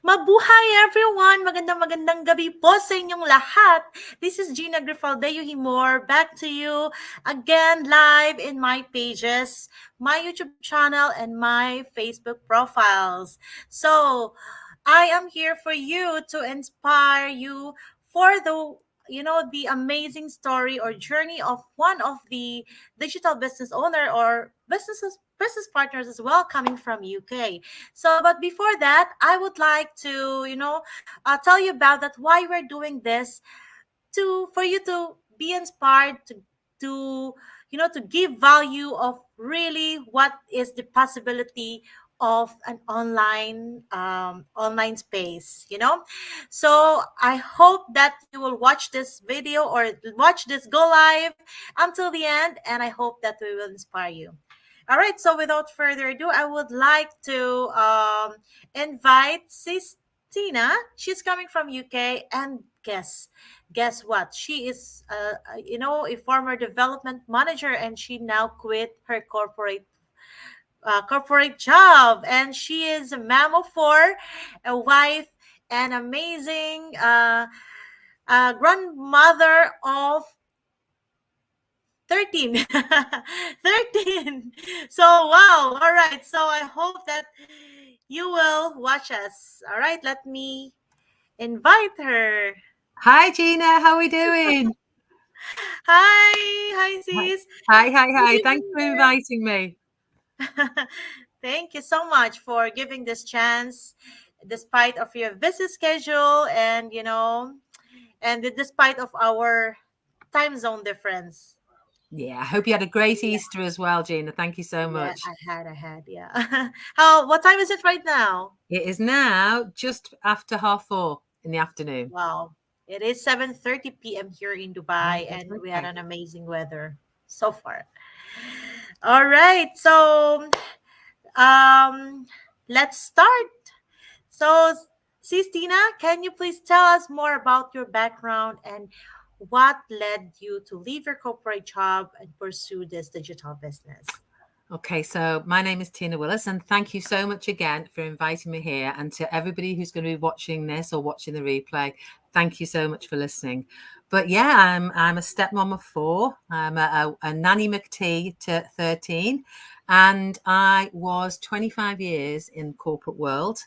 Mabuhay everyone! Magandang gabi po sa inyong lahat. This is Gina Grifaldeo Himor, back to you again live in my pages, my YouTube channel, and my Facebook profiles. So, I am here for you to inspire you for the amazing story or journey of one of the digital business owner or business partners as well coming from UK. So, but before that, I would like to, tell you about that why we're doing this to for you to be inspired to to give value of really what is the possibility of an online space. So I hope that you will watch this video or watch this go live until the end, and I hope that we will inspire you. All right, so without further ado, I would like to invite Sis Tina. She's coming from UK, and guess what? She is, a former development manager, and she now quit her corporate job, and she is a mom of four, a wife, an amazing grandmother of 13. 13. So wow, all right, so I hope that you will watch us. All right, let me invite her. Hi, Gina. How are we doing? Hi Hi, sis. Good hi. Thanks evening for inviting me. there. Thank you so much for giving this chance despite of your busy schedule, and despite of our time zone difference. Yeah, I hope you had a great Easter as well, Gina. Thank you so Yeah, much. I had, yeah. What time is it right now? It is now just after 4:30 in the afternoon. Wow. It is 7:30 p.m. here in Oh, Dubai, and we had okay. an amazing weather so far. All right. So, um let's start. So, Sistina, can you please tell us more about your background and what led you to leave your corporate job and pursue this digital business? Okay, so my name is Tina Willis, and thank you so much again for inviting me here. And to everybody who's going to be watching this or watching the replay, thank you so much for listening. But yeah, I'm a stepmom of four. I'm a nanny McT to 13, and I was 25 years in corporate world,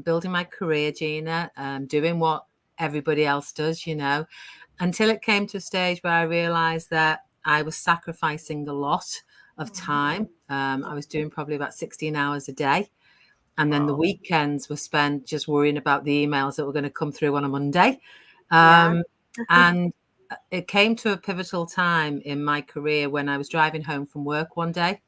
building my career, Gina, doing what everybody else does, until it came to a stage where I realised that I was sacrificing a lot of Mhm. time. I was doing probably about 16 hours a day. And then the Wow. weekends were spent just worrying about the emails that were going to come through on a Monday. Yeah. Um, and it came to a pivotal time in my career when I was driving home from work one day.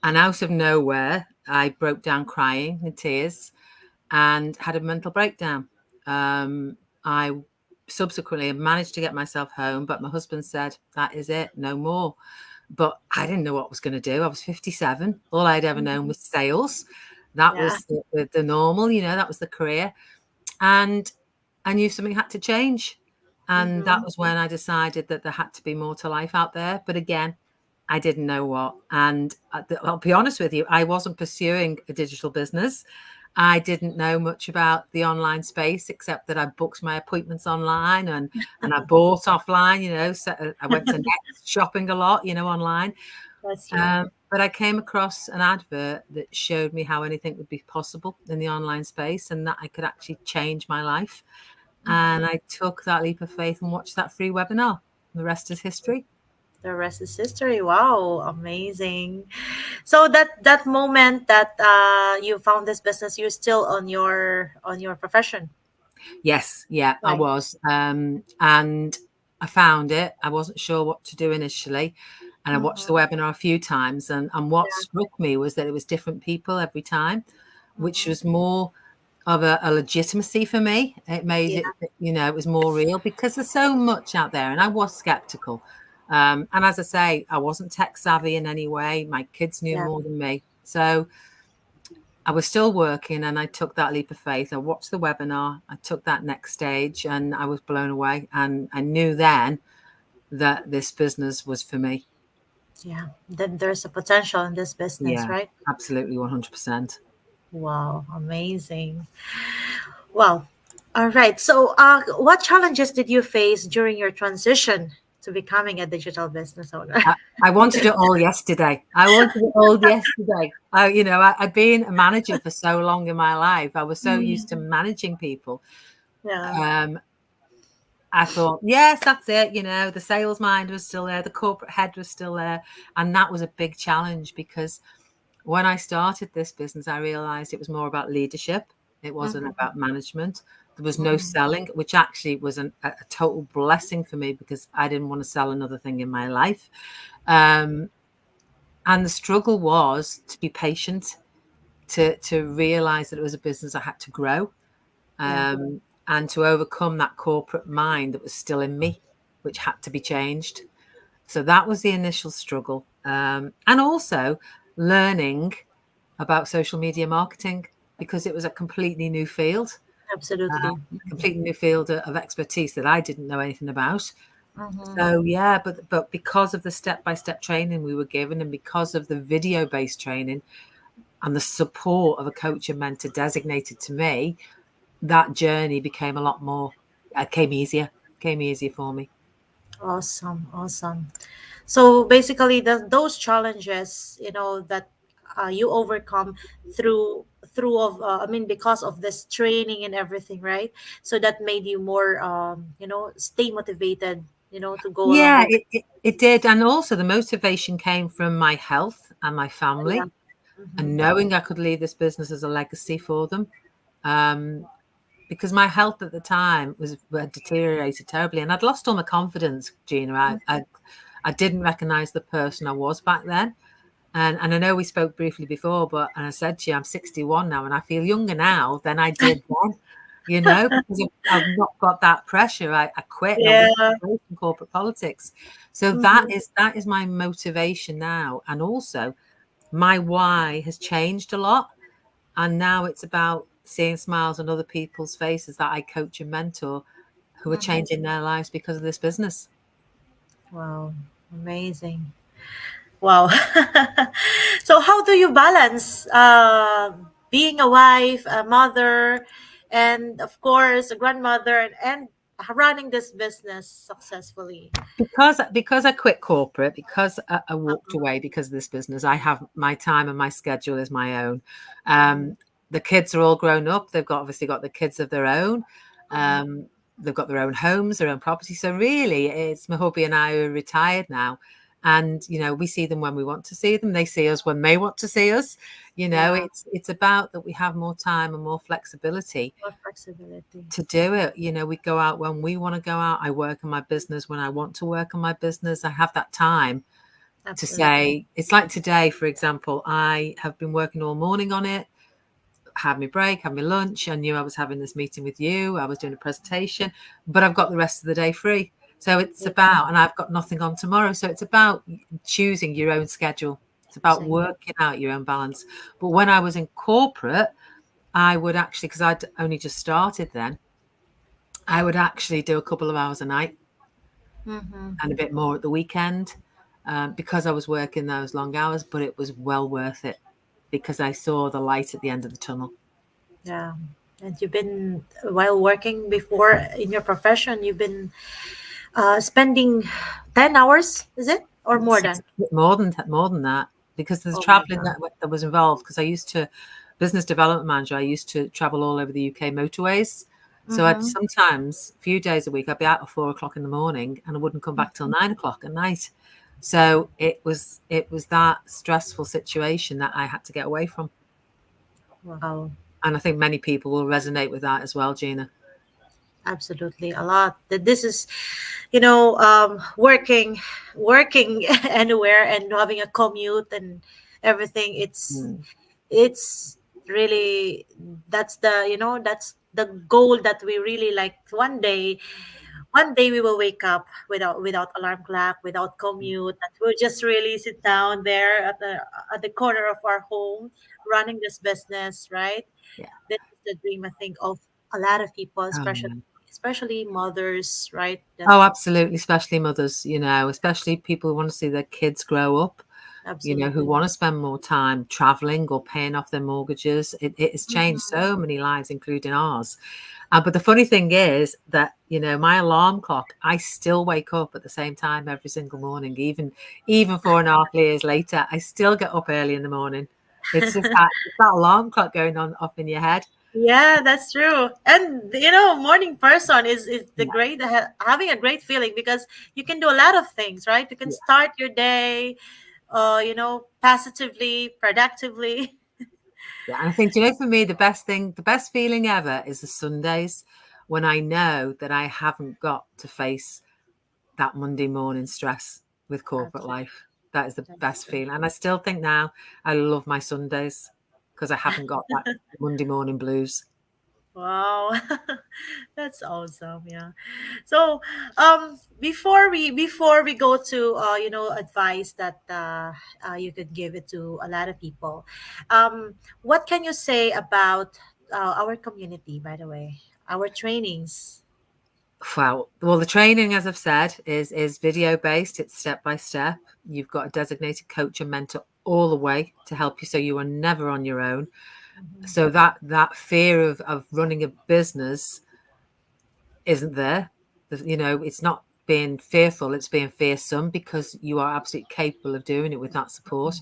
And out of nowhere, I broke down crying in tears and had a mental breakdown. I subsequently managed to get myself home, but my husband said, "That is it, no more." But I didn't know what I was going to do. I was 57. All I'd ever known Mhm. was sales. That Yeah. was the normal, that was the career. And I knew something had to change. And that Mm-hmm. was when I decided that there had to be more to life out there. But again, I didn't know what. And I'll be honest with you, I wasn't pursuing a digital business. I didn't know much about the online space except that I booked my appointments online and I bought offline. So I went to Next shopping a lot, online. That's true. But I came across an advert that showed me how anything would be possible in the online space and that I could actually change my life. Mm-hmm. And I took that leap of faith and watched that free webinar. The rest is history. The rest is history. Wow, amazing. So that moment that you found this business, you're still on your profession, Yes, yeah, I right? was. And I found it. I wasn't sure what to do initially. And I watched the Mm-hmm. webinar a few times. And what Yeah. struck me was that it was different people every time, which Mm-hmm. was more of a legitimacy for me. It made Yeah. it, it was more real because there's so much out there. And I was skeptical. And as I say, I wasn't tech savvy in any way. My kids knew Yeah. more than me. So I was still working and I took that leap of faith. I watched the webinar, I took that next stage and I was blown away. And I knew then that this business was for me. Yeah. Then there's a potential in this business, Yeah, right? absolutely 100%. Wow, amazing. Wow. All right. So, what challenges did you face during your transition to becoming a digital business owner? I wanted it all yesterday. I wanted it all yesterday. I'd been a manager for so long in my life. I was so used to Mm, managing people. yeah. Um, I thought, yes, that's it. The sales mind was still there, the corporate head was still there. And that was a big challenge because when I started this business, I realized it was more about leadership. It wasn't Mm-hmm. about management. There was no Mm-hmm. selling, which actually was a total blessing for me because I didn't want to sell another thing in my life. Um, and the struggle was to be patient, to realize that it was a business I had to grow, Yeah. and to overcome that corporate mind that was still in me, which had to be changed. So that was the initial struggle. And also learning about social media marketing because it was a completely new field, Absolutely. completely new field of expertise that I didn't know anything about. Mm-hmm. So yeah, but because of the step by step training we were given, and because of the video based training and the support of a coach and mentor designated to me, that journey became a lot more. It came easier for me. Awesome. Awesome. So basically, those challenges, that you overcome through of I mean, because of this training and everything, right? So that made you more, stay motivated, to go along Yeah, with. it did. And also the motivation came from my health and my Yeah. family, and Mm-hmm. knowing I could leave this business as a legacy for them. Um, because my health at the time had deteriorated terribly, and I'd lost all my confidence, Gina. I didn't recognize the person I was back then. And I know we spoke briefly before, but and I said to you, I'm 61 now, and I feel younger now than I did then. Because I've not got that pressure. I quit and I Yeah. walked away from corporate politics. So Mm-hmm. that is my motivation now, and also my why has changed a lot. And now it's about seeing smiles on other people's faces that I coach and mentor who are Mm-hmm. changing their lives because of this business. Wow. Amazing. Wow. So how do you balance being a wife, a mother, and of course a grandmother, and running this business successfully? Because I quit corporate, because I walked away because of this business, I have my time and my schedule is my own. Mhm, Um, the kids are all grown up. They've obviously got the kids of their own. mhm. Um, they've got their own homes, their own property. So really, it's my hubby and I who are retired now, and we see them when we want to see them. They see us when they want to see us. Yeah, It's about that we have more time and more flexibility more flexibility. to do it. We go out when we want to go out. I work on my business when I want to work on my business. I have that time to Absolutely. say, it's like today, for example, I have been working all morning on it, had my break, had my lunch. I knew I was having this meeting with you. I was doing a presentation, but I've got the rest of the day free. So it's Yeah, about, and I've got nothing on tomorrow. So it's about choosing your own schedule. It's about choosing. working out your own balance. But when I was in corporate, I would actually, because I'd only just started then, I would actually do a couple of hours a night Mm-hmm. and a bit more at the weekend, because I was working those long hours, but it was well worth it because I saw the light at the end of the tunnel. Yeah. And you've been, while working before in your profession, you've been spending 10 hours, is it? Or more than? More than that, because there's Oh my traveling God. that was involved. Because I used to business development manager. I used to travel all over the UK motorways. So I'd Mm-hmm. sometimes a few days a week I'd be out at 4 o'clock in the morning and I wouldn't come back till 9 o'clock at night. So it was that stressful situation that I had to get away from. Wow. And I think many people will resonate with that as well, Gina. Absolutely, a lot. That this is, working anywhere and having a commute and everything. Mm. It's really, that's the goal that we really like. One day we will wake up without alarm clock, without commute. That we'll just really sit down there at the corner of our home, running this business, right? Yeah. This is the dream, I think, of a lot of people, Oh, especially mothers, right? That oh, absolutely. Especially mothers, especially people who want to see their kids grow up. Who Absolutely. want to spend more time traveling or paying off their mortgages. It has changed Mhm. so many lives, including ours. But the funny thing is that, my alarm clock, I still wake up at the same time every single morning, even 4.5 years later. I still get up early in the morning. It's just that alarm clock going on off in your head. Yeah, that's true. And morning person is the Yeah, great having a great feeling because you can do a lot of things, right? You can yeah, start your day, positively, productively. yeah. And I think, for me, the best feeling ever is the Sundays when I know that I haven't got to face that Monday morning stress with corporate That's true. life. That is the That's best true. feeling. And I still think now I love my Sundays because I haven't got that Monday morning blues. Wow, that's awesome. Yeah. So, before we go to advice that you could give it to a lot of people, what can you say about our community? By the way, our trainings. Well, the training, as I've said, is video based. It's step by step. You've got a designated coach and mentor all the way to help you, so you are never on your own. Mhm. So that fear of running a business isn't there. It's not being fearful; it's being fearsome because you are absolutely capable of doing it with that support.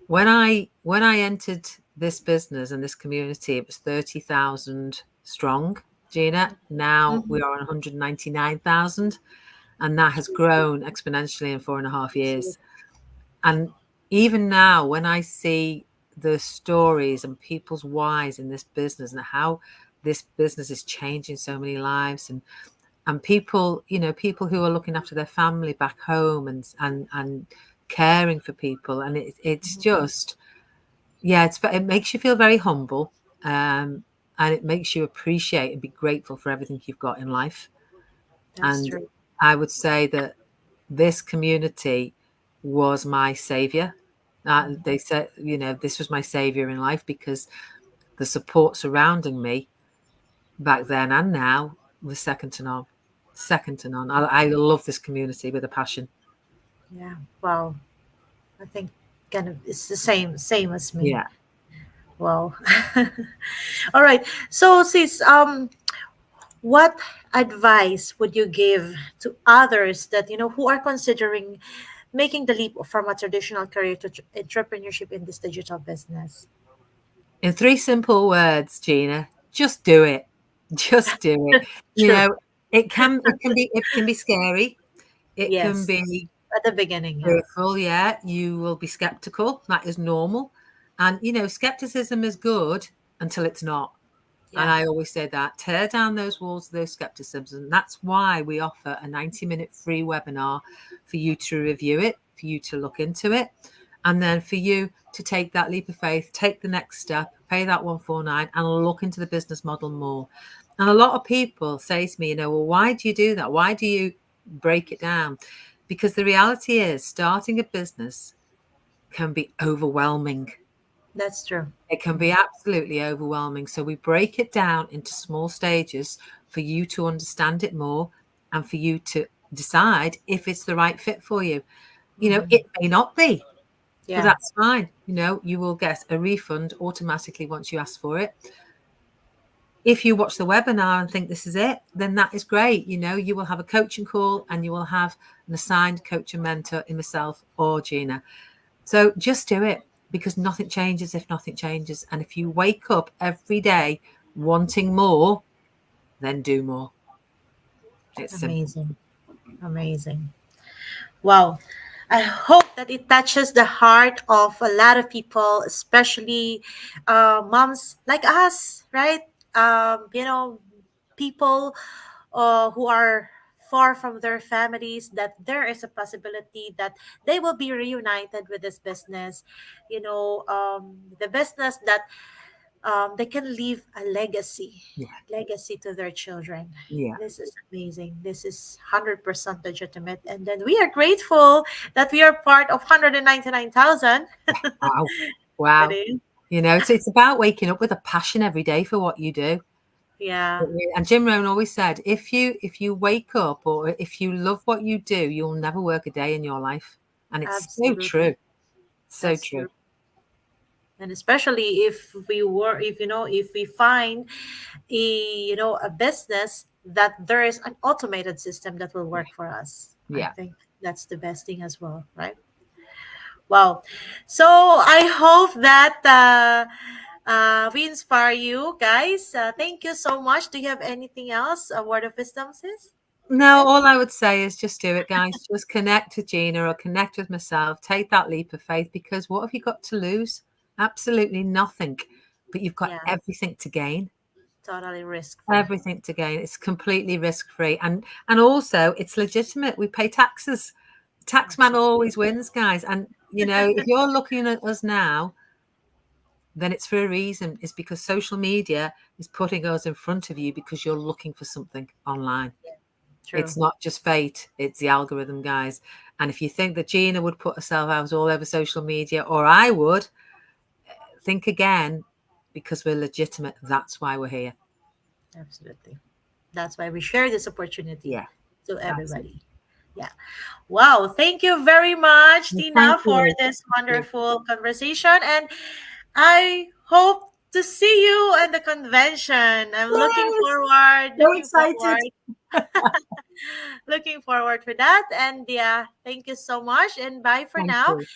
When I entered this business and this community, it was 30,000 strong, Gina. Now we Mhm. are on 199,000, and that has grown exponentially in 4.5 years. Absolutely. And even now, when I see the stories and people's whys in this business and how this business is changing so many lives, and people, people who are looking after their family back home, and caring for people, and it's Mhm. just, yeah, it makes you feel very humble, and it makes you appreciate and be grateful for everything you've got in life. That's And true. I would say that this community was my savior. Mhm. They said, this was my savior in life because the support surrounding me back then and now was second to none. Second to none. I love this community with a passion. Yeah. Wow. I think kind of it's the same as me. Yeah. Wow. All right. So, sis, what advice would you give to others that who are considering making the leap from a traditional career to entrepreneurship in this digital business? In three simple words, Gina, just do it. Just do it. You True. know, it can be scary. It can Yes. be At the beginning, yeah. fearful, yeah. You will be skeptical. That is normal. And skepticism is good until it's not. And Yeah. I always say that tear down those walls of those skepticisms. And that's why we offer a 90-minute free webinar for you to review it, for you to look into it, and then for you to take that leap of faith, take the next step, pay that 149 and look into the business model more. And a lot of people say to me, well, why do you do that? Why do you break it down? Because the reality is starting a business can be overwhelming. That's true. It can be Mhm. absolutely overwhelming. So we break it down into small stages for you to understand it more and for you to decide if it's the right fit for you. Mhm. It may not be, but Yeah. that's fine. You will get a refund automatically once you ask for it. If you watch the webinar and think this is it, then that is great. You will have a coaching call and you will have an assigned coach and mentor in myself or Gina. So just do it because nothing changes if nothing changes. And if you wake up every day wanting more, then do more. It's simple. Amazing. Amazing. Wow. I hope that it touches the heart of a lot of people, especially moms like us, right? People who are far from their families, that there is a possibility that they will be reunited with this business. The business that they can leave a Yeah. legacy to their children. Yeah. This is amazing. This is 100% legitimate. And then we are grateful that we are part of 199,000. Wow. It Wow. is. It's about waking up with a passion every day for what you do. Yeah, And Jim Rohn always said, if you wake up or if you love what you do, you'll never work a day in your life. And it's so absolutely. true. So That's true. true. And especially if if we find a business that there is an automated system that will Yeah. work for us, I Yeah. think that's the best thing as well, right? Wow. So I hope that we inspire you guys. Thank you so much. Do you have anything else, a word of wisdom, No, sis? all I would say is just do it, guys. Just connect with Gina or connect with myself. Take that leap of faith because what have you got to lose? Absolutely nothing. But you've got Yeah, everything to gain. totally risk free. Everything to gain. It's completely risk free. And also it's legitimate. We pay taxes. Tax man Absolutely. always wins, guys. And if you're looking at us now, then it's for a reason. It's because social media is putting us in front of you because you're looking for something online. True. It's not just fate, it's the algorithm, guys. And if you think that Gina would put herself out all over social media, or I would, think again because we're legitimate. That's why we're here. Absolutely. That's why we share this opportunity Yeah, to that's it. everybody. Yeah. Wow. Thank you very much, Well, Tina, thank for you. this Thank you. wonderful conversation. And I hope to see you at the convention. I'm looking Yes, forward, so looking excited. forward, looking forward for that. And yeah, thank you so much. And bye for Thank now. you.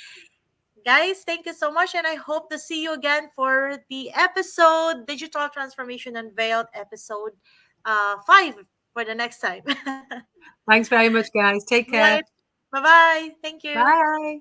Guys, thank you so much. And I hope to see you again for the episode Digital Transformation Unveiled, episode 5 for the next time. Thanks very much, guys. Take Bye. care. Bye bye. Thank you. Bye.